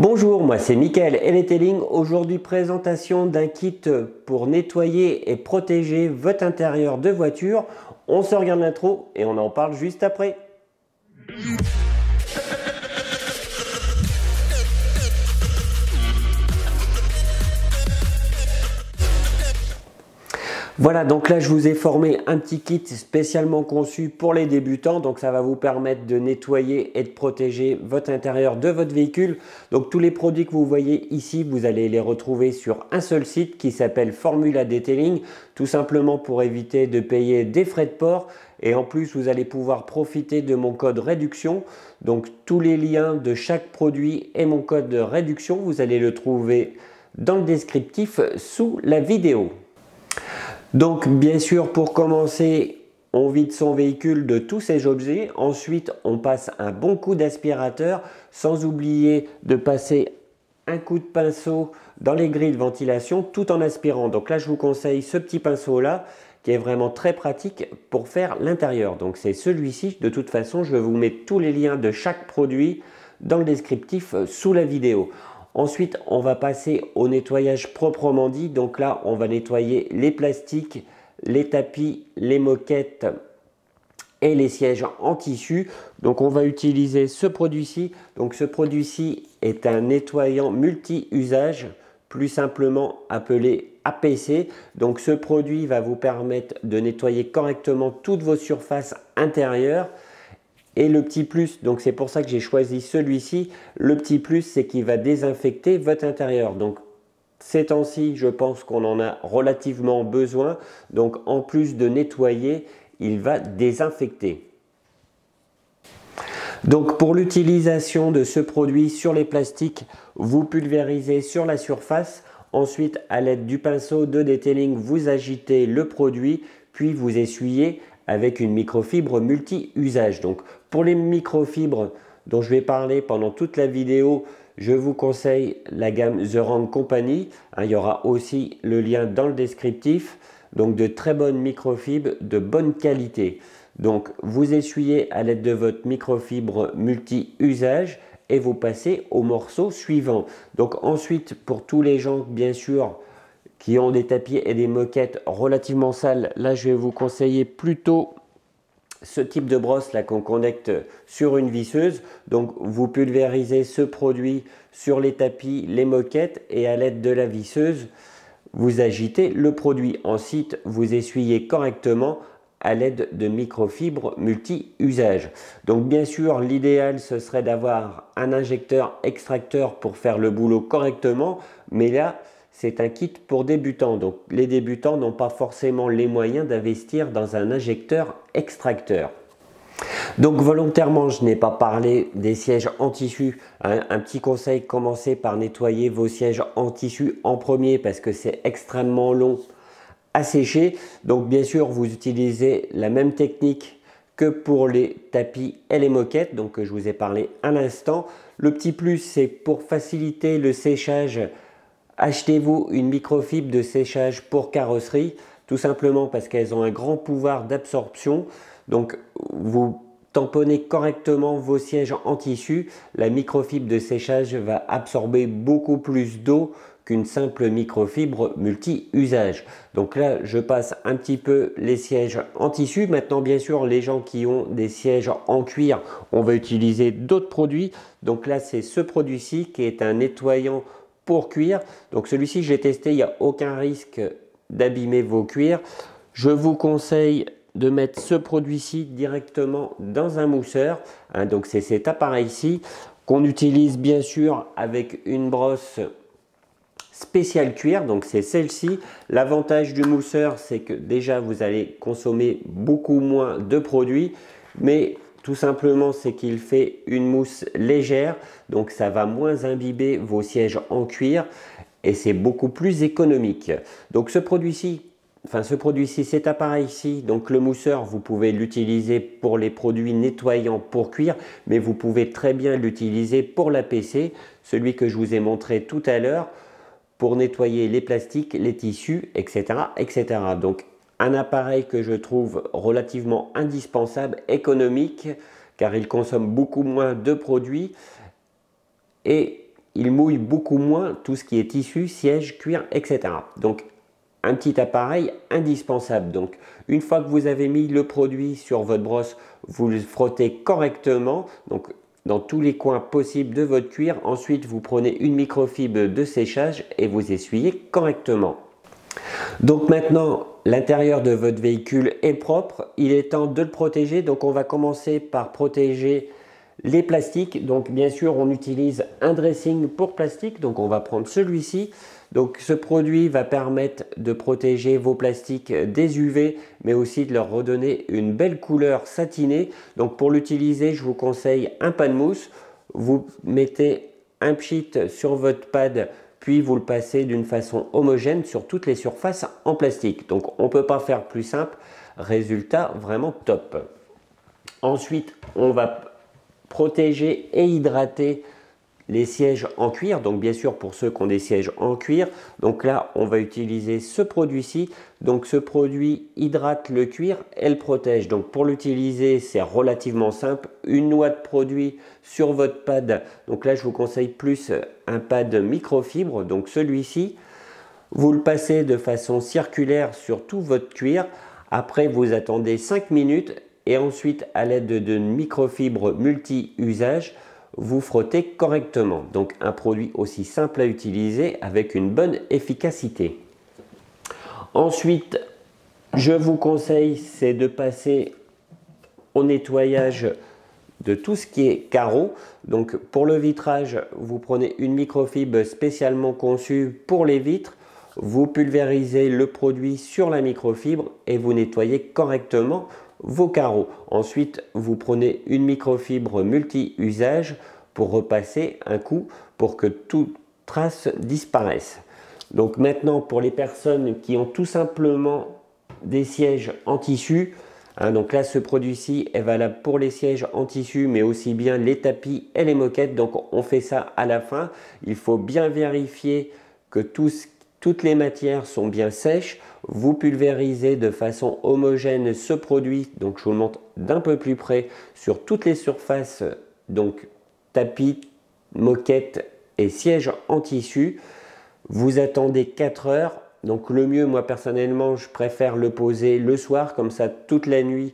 Bonjour, moi c'est Mickaël Eletteling. Aujourd'hui, présentation d'un kit pour nettoyer et protéger votre intérieur de voiture. On se regarde l'intro et on en parle juste après. Voilà, donc là je vous ai formé un petit kit spécialement conçu pour les débutants. Donc ça va vous permettre de nettoyer et de protéger votre intérieur de votre véhicule. Donc tous les produits que vous voyez ici, vous allez les retrouver sur un seul site qui s'appelle Formula Detailing. Tout simplement pour éviter de payer des frais de port. Et en plus, vous allez pouvoir profiter de mon code réduction. Donc tous les liens de chaque produit et mon code de réduction, vous allez le trouver dans le descriptif sous la vidéo. Donc bien sûr, pour commencer, on vide son véhicule de tous ses objets. Ensuite, on passe un bon coup d'aspirateur, sans oublier de passer un coup de pinceau dans les grilles de ventilation tout en aspirant. Donc là, je vous conseille ce petit pinceau là qui est vraiment très pratique pour faire l'intérieur. Donc c'est celui-ci. De toute façon, je vais vous mettre tous les liens de chaque produit dans le descriptif sous la vidéo. Ensuite, on va passer au nettoyage proprement dit. Donc là, on va nettoyer les plastiques, les tapis, les moquettes et les sièges en tissu. Donc on va utiliser ce produit-ci. Donc ce produit-ci est un nettoyant multi-usage, plus simplement appelé APC. Donc ce produit va vous permettre de nettoyer correctement toutes vos surfaces intérieures. Et le petit plus, donc c'est pour ça que j'ai choisi celui-ci, le petit plus c'est qu'il va désinfecter votre intérieur. Donc ces temps-ci, je pense qu'on en a relativement besoin. Donc en plus de nettoyer, il va désinfecter. Donc pour l'utilisation de ce produit sur les plastiques, vous pulvérisez sur la surface. Ensuite, à l'aide du pinceau de detailing, vous agitez le produit, puis vous essuyez avec une microfibre multi-usage. Donc pour les microfibres dont je vais parler pendant toute la vidéo, je vous conseille la gamme The Rand Company. Il y aura aussi le lien dans le descriptif. Donc de très bonnes microfibres de bonne qualité. Donc vous essuyez à l'aide de votre microfibre multi-usage et vous passez au morceau suivant. Donc ensuite, pour tous les gens bien sûr qui ont des tapis et des moquettes relativement sales, là je vais vous conseiller plutôt ce type de brosse là qu'on connecte sur une visseuse. Donc vous pulvérisez ce produit sur les tapis, les moquettes et à l'aide de la visseuse, vous agitez le produit. Ensuite, vous essuyez correctement à l'aide de microfibres multi-usage. Donc bien sûr, l'idéal ce serait d'avoir un injecteur extracteur pour faire le boulot correctement, mais là, c'est un kit pour débutants. Donc les débutants n'ont pas forcément les moyens d'investir dans un injecteur extracteur. Donc volontairement, je n'ai pas parlé des sièges en tissu. Un petit conseil, commencez par nettoyer vos sièges en tissu en premier parce que c'est extrêmement long à sécher. Donc bien sûr, vous utilisez la même technique que pour les tapis et les moquettes, donc que je vous ai parlé à l'instant. Le petit plus, c'est pour faciliter le séchage, achetez-vous une microfibre de séchage pour carrosserie, tout simplement parce qu'elles ont un grand pouvoir d'absorption. Donc vous tamponnez correctement vos sièges en tissu, la microfibre de séchage va absorber beaucoup plus d'eau qu'une simple microfibre multi-usage. Donc là, je passe un petit peu les sièges en tissu. Maintenant, bien sûr, les gens qui ont des sièges en cuir, on va utiliser d'autres produits. Donc là, c'est ce produit-ci qui est un nettoyant pour cuir. Donc celui-ci, je l'ai testé, il n'y a aucun risque d'abîmer vos cuirs. Je vous conseille de mettre ce produit-ci directement dans un mousseur. Donc c'est cet appareil-ci qu'on utilise bien sûr avec une brosse spéciale cuir, donc c'est celle-ci. L'avantage du mousseur, c'est que déjà vous allez consommer beaucoup moins de produits, mais tout simplement c'est qu'il fait une mousse légère, donc ça va moins imbiber vos sièges en cuir et c'est beaucoup plus économique. Donc ce produit-ci, cet appareil-ci, donc le mousseur, vous pouvez l'utiliser pour les produits nettoyants pour cuir, mais vous pouvez très bien l'utiliser pour l'APC, celui que je vous ai montré tout à l'heure, pour nettoyer les plastiques, les tissus, etc., etc. Donc un appareil que je trouve relativement indispensable, économique, car il consomme beaucoup moins de produits et il mouille beaucoup moins tout ce qui est tissu, siège, cuir, etc. Donc un petit appareil indispensable. Donc une fois que vous avez mis le produit sur votre brosse, vous le frottez correctement, donc dans tous les coins possibles de votre cuir. Ensuite, vous prenez une microfibre de séchage et vous essuyez correctement. Donc maintenant, l'intérieur de votre véhicule est propre, il est temps de le protéger. Donc on va commencer par protéger les plastiques. Donc bien sûr, on utilise un dressing pour plastique, donc on va prendre celui-ci. Donc ce produit va permettre de protéger vos plastiques des UV, mais aussi de leur redonner une belle couleur satinée. Donc pour l'utiliser, je vous conseille un pad mousse. Vous mettez un pchit sur votre pad, puis vous le passez d'une façon homogène sur toutes les surfaces en plastique. Donc on ne peut pas faire plus simple, résultat vraiment top. Ensuite, on va protéger et hydrater les sièges en cuir, donc bien sûr pour ceux qui ont des sièges en cuir. Donc là, on va utiliser ce produit-ci. Donc ce produit hydrate le cuir et le protège. Donc pour l'utiliser, c'est relativement simple. Une noix de produit sur votre pad. Donc là, je vous conseille plus un pad microfibre, donc celui-ci. Vous le passez de façon circulaire sur tout votre cuir. Après, vous attendez 5 minutes et ensuite, à l'aide d'une microfibre multi-usage, vous frottez correctement. Donc un produit aussi simple à utiliser avec une bonne efficacité. Ensuite, je vous conseille, c'est de passer au nettoyage de tout ce qui est carreaux. Donc pour le vitrage, vous prenez une microfibre spécialement conçue pour les vitres. Vous pulvérisez le produit sur la microfibre et vous nettoyez correctement vos carreaux. Ensuite, vous prenez une microfibre multi-usage pour repasser un coup pour que toute trace disparaisse. Donc maintenant, pour les personnes qui ont tout simplement des sièges en tissu, donc là, ce produit-ci est valable pour les sièges en tissu, mais aussi bien les tapis et les moquettes. Donc on fait ça à la fin. Il faut bien vérifier que toutes les matières sont bien sèches. Vous pulvérisez de façon homogène ce produit, donc je vous le montre d'un peu plus près, sur toutes les surfaces, donc tapis, moquettes et sièges en tissu. Vous attendez 4 heures. Donc le mieux, moi personnellement, je préfère le poser le soir, comme ça toute la nuit,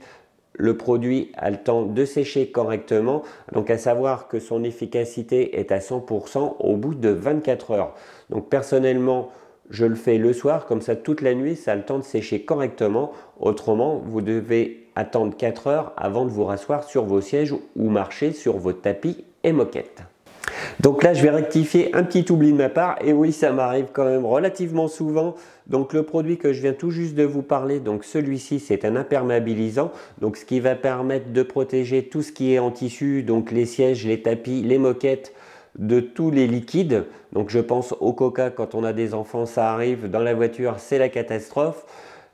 le produit a le temps de sécher correctement. Donc à savoir que son efficacité est à 100% au bout de 24 heures. Donc personnellement, je le fais le soir, comme ça toute la nuit, ça a le temps de sécher correctement. Autrement, vous devez attendre 4 heures avant de vous rasseoir sur vos sièges ou marcher sur vos tapis et moquettes. Donc là, je vais rectifier un petit oubli de ma part. Et oui, ça m'arrive quand même relativement souvent. Donc le produit que je viens tout juste de vous parler, donc celui-ci, c'est un imperméabilisant. Donc ce qui va permettre de protéger tout ce qui est en tissu, donc les sièges, les tapis, les moquettes, de tous les liquides. Donc je pense au coca, quand on a des enfants, ça arrive. Dans la voiture, c'est la catastrophe.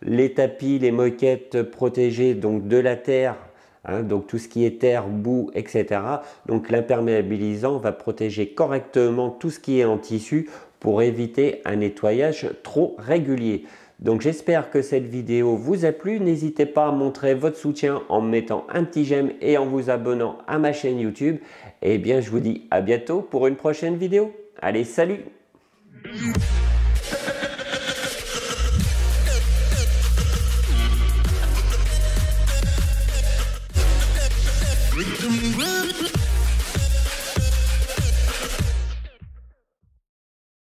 Les tapis, les moquettes protégées donc de la terre, donc tout ce qui est terre, boue, etc. Donc l'imperméabilisant va protéger correctement tout ce qui est en tissu pour éviter un nettoyage trop régulier. Donc j'espère que cette vidéo vous a plu. N'hésitez pas à montrer votre soutien en mettant un petit j'aime et en vous abonnant à ma chaîne YouTube. Et bien je vous dis à bientôt pour une prochaine vidéo. Allez, salut!